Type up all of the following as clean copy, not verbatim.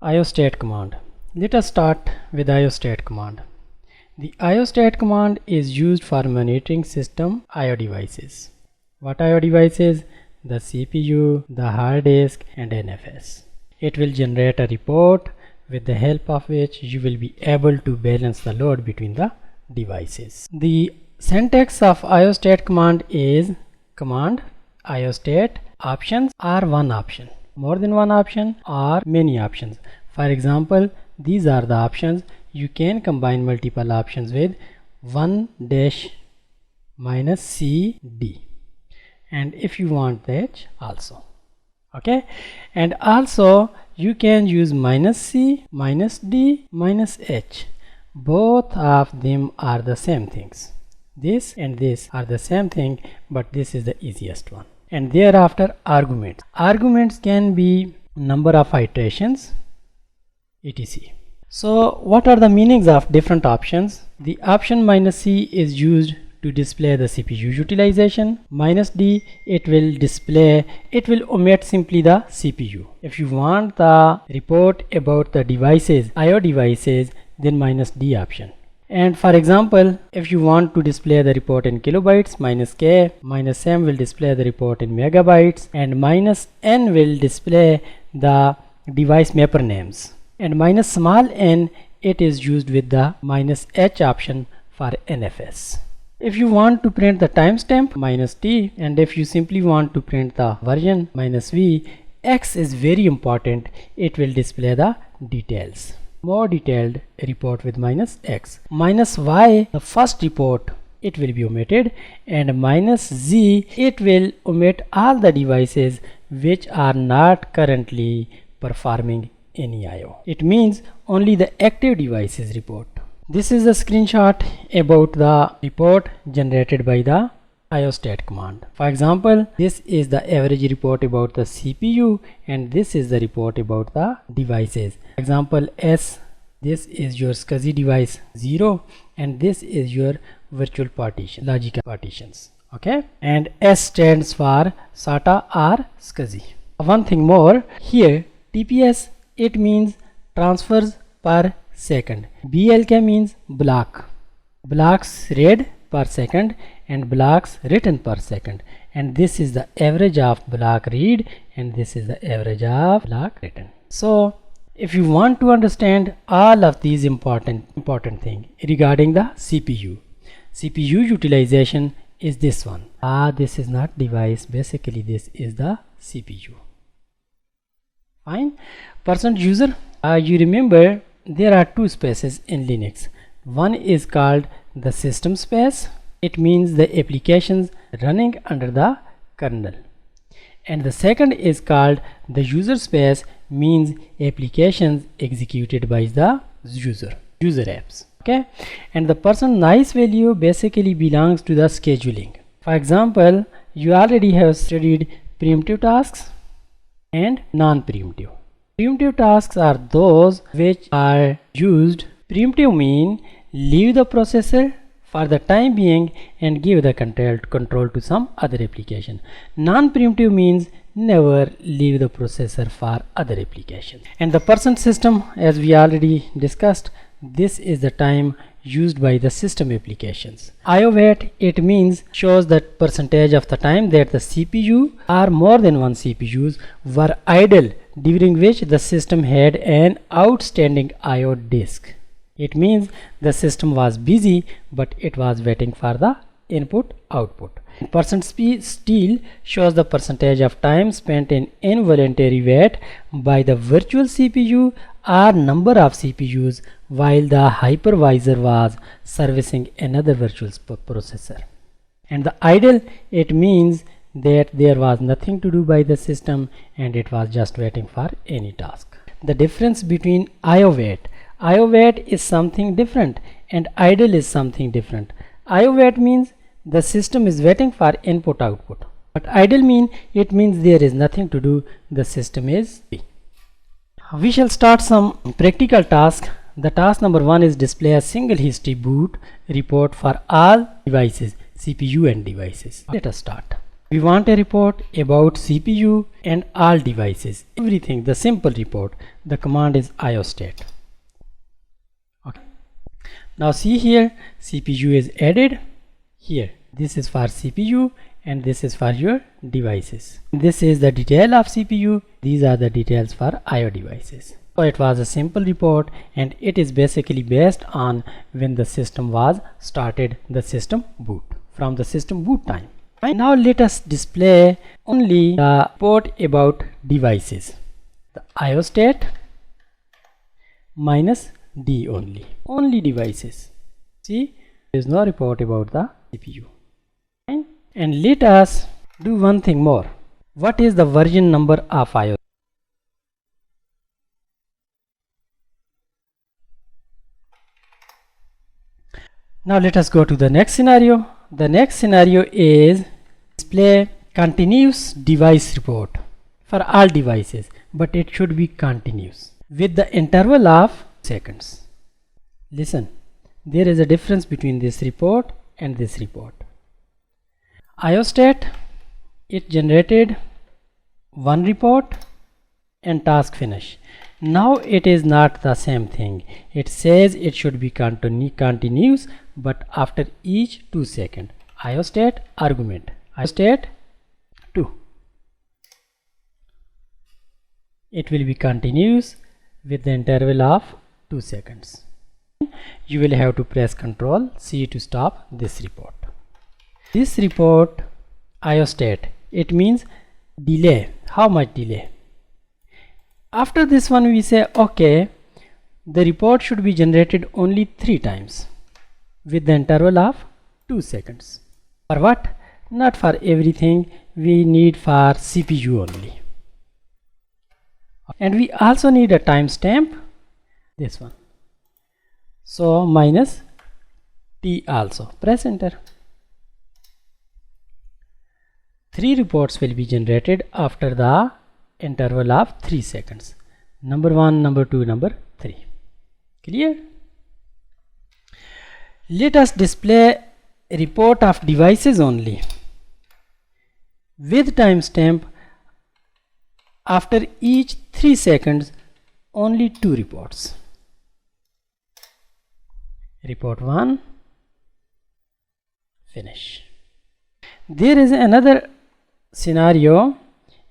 IOSTAT command. Let us start with IOSTAT command. The IOSTAT command is used for monitoring system IO devices. What IO devices? The CPU, the hard disk and NFS. It will generate a report with the help of which you will be able to balance the load between the devices. The syntax of IOSTAT command is command IOSTAT options are one option, more than one option or many options. For example, these are the options. You can combine multiple options with 1-c d, and if you want that also, okay. And also you can use -c, -d, -h. Both of them are the same things. This and this are the same thing, but this is the easiest one. And thereafter arguments. Arguments can be number of iterations, etc. So what are the meanings of different options? The option -c is used to display the CPU utilization. -d, it will omit simply the CPU. If you want the report about the devices, IO devices, then -d option. And for example, if you want to display the report in kilobytes, -k, -m will display the report in megabytes, and -n will display the device mapper names. And -n, it is used with the -h option for NFS. If you want to print the timestamp, -t, and if you simply want to print the version, -v, x is very important. It will display the details. More detailed report with -x. -y, the first report, it will be omitted, and -z, it will omit all the devices which are not currently performing any IO. It means only the active devices report. This is a screenshot about the report generated by the IOSTAT command. For example, this is the average report about the CPU, and this is the report about the devices. Example S, this is your SCSI device 0, and this is your virtual partition, logical partitions. Okay, and S stands for SATA or SCSI. One thing more here, TPS, it means transfers per second. BLK means blocks read per second and blocks written per second, and this is the average of block read and this is the average of block written. So if you want to understand all of these important things regarding the CPU utilization is this one. This is not device, basically this is the CPU. Fine. %user, you remember there are two spaces in Linux. One is called the system space. It means the applications running under the kernel. And the second is called the user space, means applications executed by the user apps. Okay, and the %nice value basically belongs to the scheduling. For example, you already have studied preemptive tasks and non-preemptive. Preemptive tasks are those which are used. Preemptive mean leave the processor for the time being and give the control to some other application. Non-preemptive means never leave the processor for other application. And the %system, as we already discussed, this is the time used by the system applications. IOWAT, it means shows the percentage of the time that the CPU or more than one CPUs were idle, during which the system had an outstanding IO disk. It means the system was busy, but it was waiting for the input output. %steal shows the percentage of time spent in involuntary wait by the virtual CPU or number of CPUs while the hypervisor was servicing another virtual processor. And the idle, it means that there was nothing to do by the system and it was just waiting for any task. The difference between IOWAT is something different and idle is something different. IOWAT means the system is waiting for input output, but idle it means there is nothing to do, the system is free. We shall start some practical task. The task number 1 is display a single history boot report for all devices, CPU and devices. Let us start. We want a report about CPU and all devices, everything, the simple report. The command is IOSTAT. Okay. Now see here, CPU is added here. This is for CPU and this is for your devices. This is the detail of CPU. These are the details for IO devices. So it was a simple report, and it is basically based on when the system was started, the system boot, from the system boot time. Now let us display only the report about devices. The IOSTAT minus D only devices. See, there is no report about the CPU. And let us do one thing more. What is the version number of IOSTAT? Now let us go to the next scenario. The next scenario is display continuous device report for all devices, but it should be continuous with the interval of seconds. Listen, there is a difference between this report and this report. IOSTAT, it generated one report and task finish. Now it is not the same thing. It says it should be continuous, but after each 2 seconds. IOSTAT argument, IOSTAT 2. It will be continuous with the interval of 2 seconds. You will have to press Ctrl C to stop this report. This report IOSTAT, it means delay. How much delay? After this one we say okay, the report should be generated only 3 times with the interval of 2 seconds. For what? Not for everything, we need for CPU only. And we also need a timestamp, this one. So minus T also. Press enter. 3 reports will be generated after the interval of 3 seconds. Number 1, number 2, number 3. Clear? Let us display a report of devices only with timestamp. After each 3 seconds, only 2 reports. Report 1, finish. There is another scenario.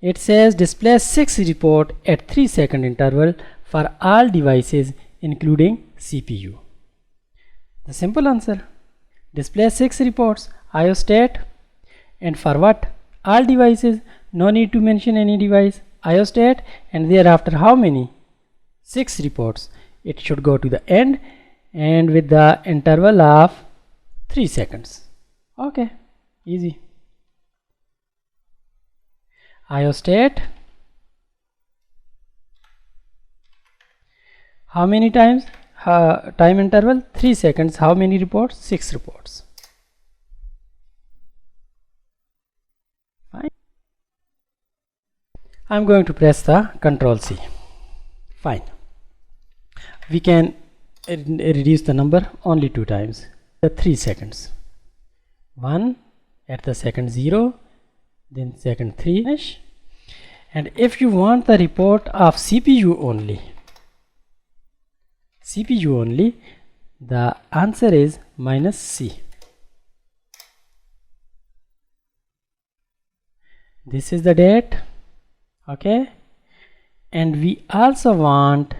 It says display 6 report at 3-second interval for all devices including CPU. The simple answer, display 6 reports, IOSTAT, and for what? All devices, no need to mention any device, IOSTAT, and thereafter how many? 6 reports. It should go to the end and with the interval of 3 seconds. Okay, easy. IOSTAT, how many times? Time interval 3 seconds. How many reports? 6 reports. Fine. I'm going to press the Ctrl C. Fine. We can reduce the number only 2 times. The 3 seconds. 1 at the second 0, then second 3 finish. And if you want the report of CPU only, the answer is minus C. This is the date, okay, and we also want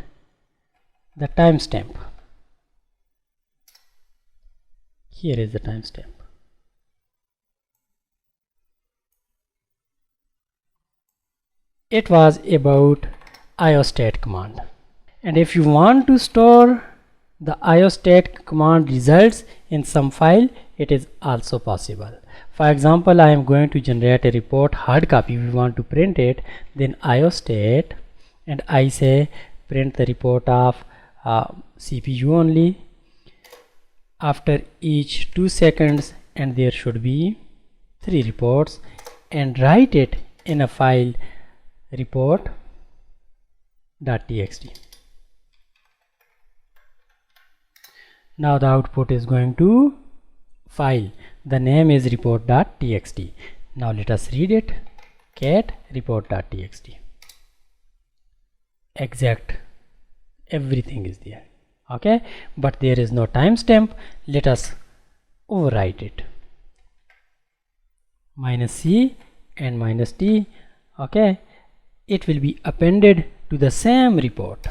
the timestamp. Here is the timestamp. It was about IOSTAT command. And if you want to store the IOSTAT command results in some file, it is also possible. For example, I am going to generate a report hard copy. We want to print it, then IOSTAT, and I say print the report of CPU only after each 2 seconds, and there should be 3 reports, and write it in a file report.txt. Now the output is going to file. The name is report.txt. Now let us read it. Cat report.txt. Exact everything is there. Okay, but there is no timestamp. Let us overwrite it. -c and -d. Okay, it will be appended to the same report.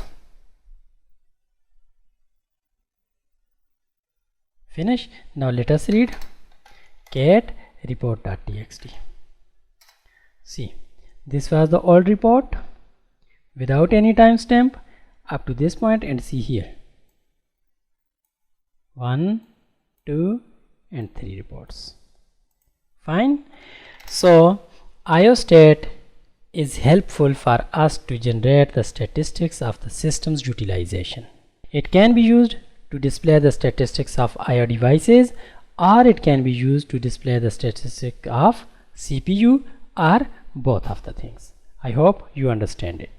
Finish. Now let us read cat report.txt. See, this was the old report without any timestamp up to this point, and see here 1, 2 and 3 reports. Fine. So IOSTAT is helpful for us to generate the statistics of the system's utilization. It can be used to display the statistics of IO devices, or it can be used to display the statistic of CPU, or both of the things. I hope you understand it.